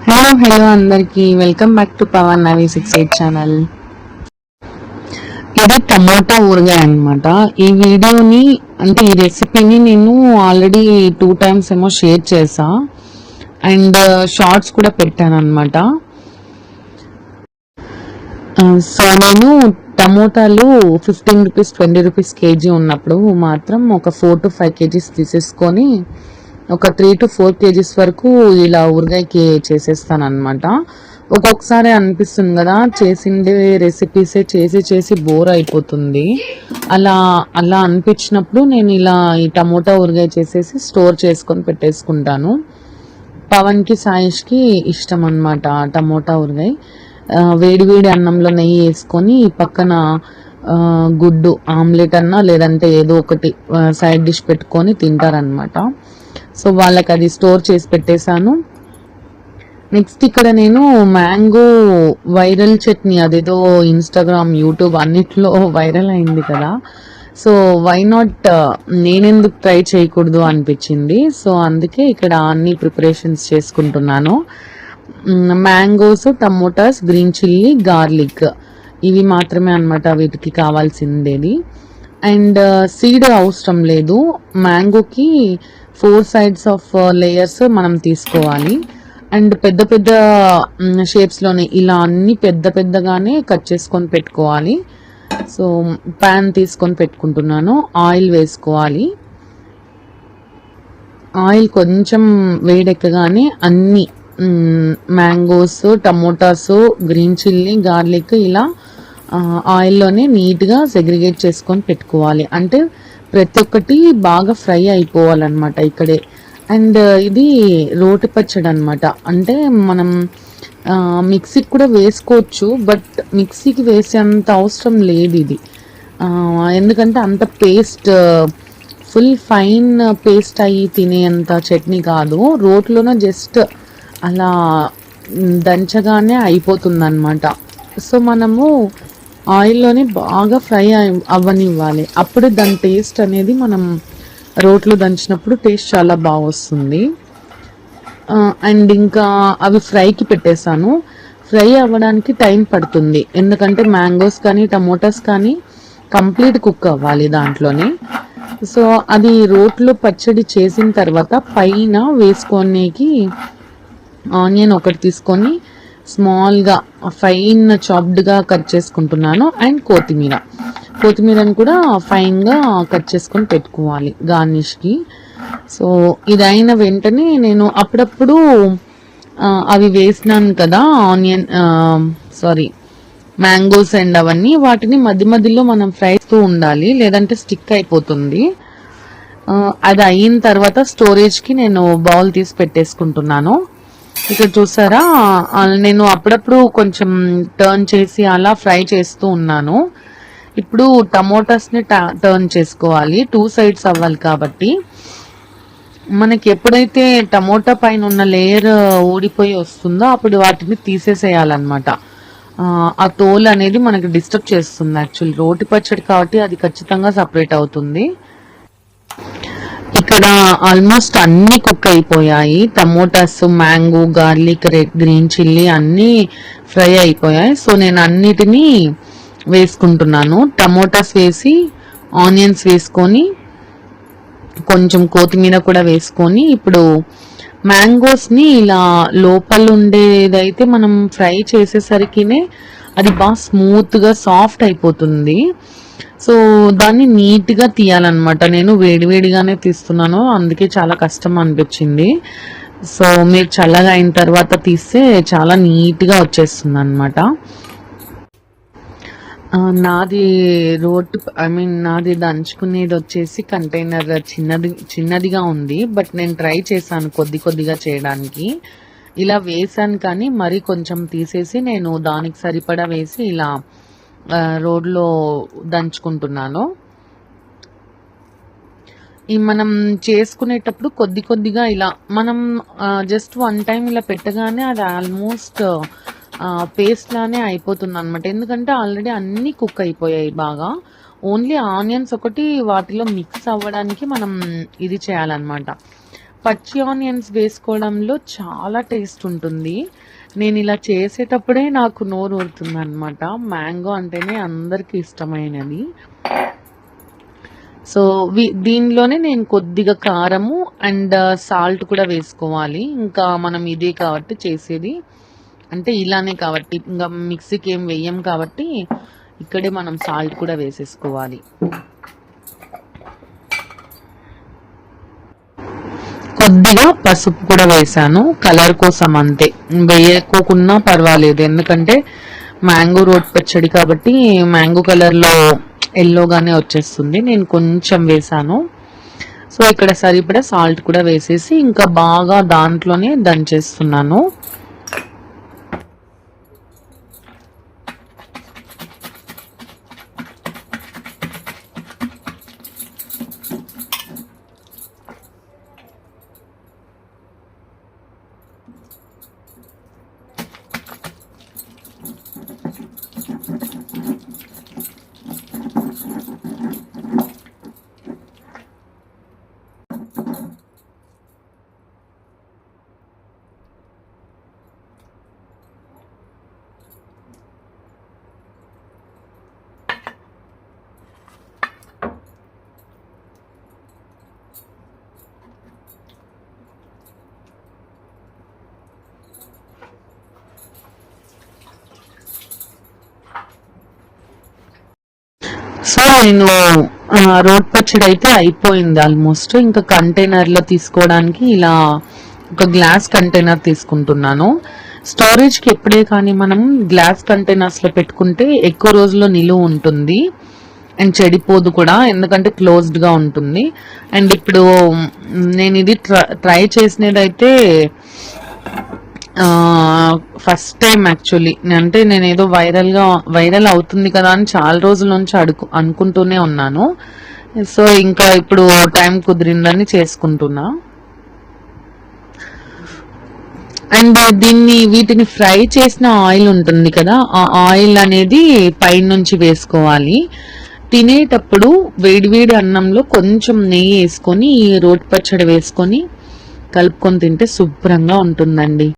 Hello అందరికి welcome back to Pawan Navi 68 channel. ఇది టమాటా ఊరగాయ అనమాట. ఈ వీడియోని అంటే ఈ రెసిపీని నేను ఆల్రెడీ 2 times ఏమో షేర్ చేసా అండ్ షార్ట్స్ కూడా పెట్టాను అనమాట. సో నేను టమోటాలు 15 రూపీస్ 20 రూపీస్ కేజీ ఉన్నప్పుడు మాత్రం ఒక 4 to 5 kgs తీసేసుకొని ఒక 3 to 4 kgs వరకు ఇలా ఊరగాయకి చేసేస్తాను అనమాట. ఒక్కొక్కసారి అనిపిస్తుంది కదా చేసిండే రెసిపీసే చేసి చేసి బోర్ అయిపోతుంది. అలా అలా అనిపించినప్పుడు నేను ఇలా ఈ టమోటా ఊరగాయ చేసేసి స్టోర్ చేసుకొని పెట్టేసుకుంటాను. పవన్కి సాయిష్కి ఇష్టం అనమాట టమోటా ఊరగాయ. వేడి వేడి అన్నంలో నెయ్యి వేసుకొని పక్కన గుడ్డు ఆమ్లెట్ అన్నా లేదంటే ఏదో ఒకటి సైడ్ డిష్ పెట్టుకొని తింటారనమాట. సో వాళ్ళకి అది స్టోర్ చేసి పెట్టేశాను. నెక్స్ట్ ఇక్కడ నేను మ్యాంగో వైరల్ చట్నీ, అదేదో ఇన్స్టాగ్రామ్ యూట్యూబ్ అన్నిట్లో వైరల్ అయింది కదా, సో వై నాట్ నేనెందుకు ట్రై చేయకూడదు అనిపించింది. సో అందుకే ఇక్కడ అన్ని ప్రిపరేషన్స్ చేసుకుంటున్నాను. Mangoes, tomatoes, green chilli, garlic ఇవి మాత్రమే అనమాట వీటికి కావాల్సిందేది. అండ్ సీడ్ అవసరం లేదు. మ్యాంగోకి 4 sides ఆఫ్ లేయర్స్ మనం తీసుకోవాలి. అండ్ పెద్ద పెద్ద షేప్స్లోనే ఇలా అన్ని పెద్ద పెద్దగానే కట్ చేసుకొని పెట్టుకోవాలి. సో ప్యాన్ తీసుకొని పెట్టుకుంటున్నాను. ఆయిల్ వేసుకోవాలి. ఆయిల్ కొంచెం వేడెక్కగానే అన్ని mangoes, tomatoes, green chilli, garlic ఇలా ఆయిల్లోనే నీట్గా సెగ్రిగేట్ చేసుకొని పెట్టుకోవాలి. అంటే ప్రతి ఒక్కటి బాగా ఫ్రై అయిపోవాలన్నమాట ఇక్కడే. అండ్ ఇది రోటి పచ్చడి అనమాట. అంటే మనం మిక్సీకి కూడా వేసుకోవచ్చు, బట్ మిక్సీకి వేసేంత అవసరం లేదు ఇది. ఎందుకంటే అంత పేస్ట్ ఫుల్ ఫైన్ పేస్ట్ అయ్యి తినేంత చట్నీ కాదు. రోట్లోనే జస్ట్ అలా దంచగానే అయిపోతుంది అనమాట. సో మనము ఆయిల్లోనే బాగా ఫ్రై అవ్వనివ్వాలి. అప్పుడు దాని టేస్ట్ అనేది మనం రోట్లో దంచినప్పుడు టేస్ట్ చాలా బాగా వస్తుంది. అండ్ ఇంకా అవి ఫ్రైకి పెట్టేశాను. ఫ్రై అవ్వడానికి టైం పడుతుంది, ఎందుకంటే మ్యాంగోస్ కానీ టమోటాస్ కానీ కంప్లీట్ కుక్ అవ్వాలి దాంట్లోనే. సో అది రోట్లో పచ్చడి చేసిన తర్వాత పైన వేసుకోనికి ఆనియన్ ఒకటి తీసుకొని స్మాల్గా ఫైన్ చాప్డ్గా కట్ చేసుకుంటున్నాను. అండ్ కొత్తిమీరని కూడా ఫైన్గా కట్ చేసుకొని పెట్టుకోవాలి గార్నిష్కి. సో ఇది అయిన వెంటనే నేను అప్పుడప్పుడు అవి వేసినాను కదా మ్యాంగోస్ అండ్ అవన్నీ, వాటిని మధ్య మధ్యలో మనం ఫ్రై చేస్తూ ఉండాలి, లేదంటే స్టిక్ అయిపోతుంది. అది అయిన తర్వాత స్టోరేజ్కి నేను బౌల్ తీసి పెట్టేసుకుంటున్నాను. ఇక్కడ చూసారా, నేను అప్పుడప్పుడు కొంచెం టర్న్ చేసి అలా ఫ్రై చేస్తూ ఉన్నాను. ఇప్పుడు టమోటాస్ని టర్న్ చేసుకోవాలి, 2 sides అవ్వాలి కాబట్టి. మనకి ఎప్పుడైతే టమోటా పైన ఉన్న లేయర్ ఊడిపోయి వస్తుందో అప్పుడు వాటిని తీసేసేయాలన్నమాట. ఆ తోలు అనేది మనకి డిస్టర్బ్ చేస్తుంది. యాక్చువల్లీ రోటి పచ్చడి కాబట్టి అది ఖచ్చితంగా సపరేట్ అవుతుంది. ఇక్కడ ఆల్మోస్ట్ అన్ని కుక్ అయిపోయాయి. Tomatoes, mango, garlic, red green chilli అన్నీ ఫ్రై అయిపోయాయి. సో నేను అన్నిటినీ వేసుకుంటున్నాను. టమోటాస్ వేసి ఆనియన్స్ వేసుకొని కొంచెం కొత్తిమీర కూడా వేసుకొని ఇప్పుడు మ్యాంగోస్ని ఇలా లోపల ఉండేదైతే మనం ఫ్రై చేసేసరికినే అది బాగా స్మూత్గా సాఫ్ట్ అయిపోతుంది. సో దాన్ని నీట్గా తీయాలన్నమాట. నేను వేడివేడిగానే తీస్తున్నాను, అందుకే చాలా కష్టం అనిపించింది. సో మీరు చల్లగా అయిన తర్వాత తీస్తే చాలా నీట్గా వచ్చేస్తుంది అనమాట. నాది నాది దంచుకునేది వచ్చేసి కంటైనర్ చిన్నదిగా ఉంది. బట్ నేను ట్రై చేశాను కొద్దిగా చేయడానికి. ఇలా వేసాను కానీ మరి కొంచెం తీసేసి నేను దానికి సరిపడా వేసి ఇలా రోడ్లో దంచుకుంటున్నాను. ఈ మనం చేసుకునేటప్పుడు కొద్దిగా ఇలా మనం జస్ట్ 1 time ఇలా పెట్టగానే అది ఆల్మోస్ట్ పేస్ట్ లానే అయిపోతుంది అనమాట. ఎందుకంటే ఆల్రెడీ అన్నీ కుక్ అయిపోయాయి బాగా. ఓన్లీ ఆనియన్స్ ఒకటి వాటిలో మిక్స్ అవ్వడానికి మనం ఇది చేయాలన్నమాట. పచ్చి ఆనియన్స్ వేసుకోవడంలో చాలా టేస్ట్ ఉంటుంది. నేను ఇలా చేసేటప్పుడే నాకు నోరు ఊరుతుంది అనమాట. మ్యాంగో అంటేనే అందరికీ ఇష్టమైనది. సో దీనిలోనే నేను కొద్దిగా కారము అండ్ సాల్ట్ కూడా వేసుకోవాలి. ఇంకా మనం ఇదే కాబట్టి చేసేది, అంటే ఇలానే కాబట్టి ఇంకా మిక్సీకి ఏం వేయం కాబట్టి ఇక్కడే మనం సాల్ట్ కూడా వేసేసుకోవాలి. కొద్దిగా పసుపు కూడా వేసాను కలర్ కోసం, అంతే. వేయకోకున్నా పర్వాలేదు, ఎందుకంటే మ్యాంగో రోటి పచ్చడి కాబట్టి మ్యాంగో కలర్లో ఎల్లోగానే వచ్చేస్తుంది. నేను కొంచెం వేసాను. సో ఇక్కడ సరిపడా సాల్ట్ కూడా వేసేసి ఇంకా బాగా దాంట్లోనే దంచేస్తున్నాను. సో నేను రోడ్ పచ్చడి అయితే అయిపోయింది ఆల్మోస్ట్. ఇంకా కంటైనర్లో తీసుకోవడానికి ఇలా ఒక గ్లాస్ కంటైనర్ తీసుకుంటున్నాను. స్టోరేజ్కి ఎప్పుడే కానీ మనం గ్లాస్ కంటైనర్స్లో పెట్టుకుంటే ఎక్కువ రోజుల్లో నిలువ ఉంటుంది అండ్ చెడిపోదు కూడా, ఎందుకంటే క్లోజ్డ్గా ఉంటుంది. అండ్ ఇప్పుడు నేను ఇది ట్రై చేసినదైతే ఫస్ట్ టైం యాక్చువల్లీ. అంటే నేను ఏదో వైరల్ అవుతుంది కదా అని చాలా రోజుల నుంచి అనుకుంటూనే ఉన్నాను. సో ఇంకా ఇప్పుడు టైం కుదిరిందని చేసుకుంటున్నా. అండ్ వీటిని ఫ్రై చేసిన ఆయిల్ ఉంటుంది కదా, ఆ ఆయిల్ అనేది పైనుంచి వేసుకోవాలి. తినేటప్పుడు వేడివేడి అన్నంలో కొంచెం నెయ్యి వేసుకొని ఈ రోటి పచ్చడి వేసుకొని కలుపుకొని తింటే శుభ్రంగా ఉంటుందండి.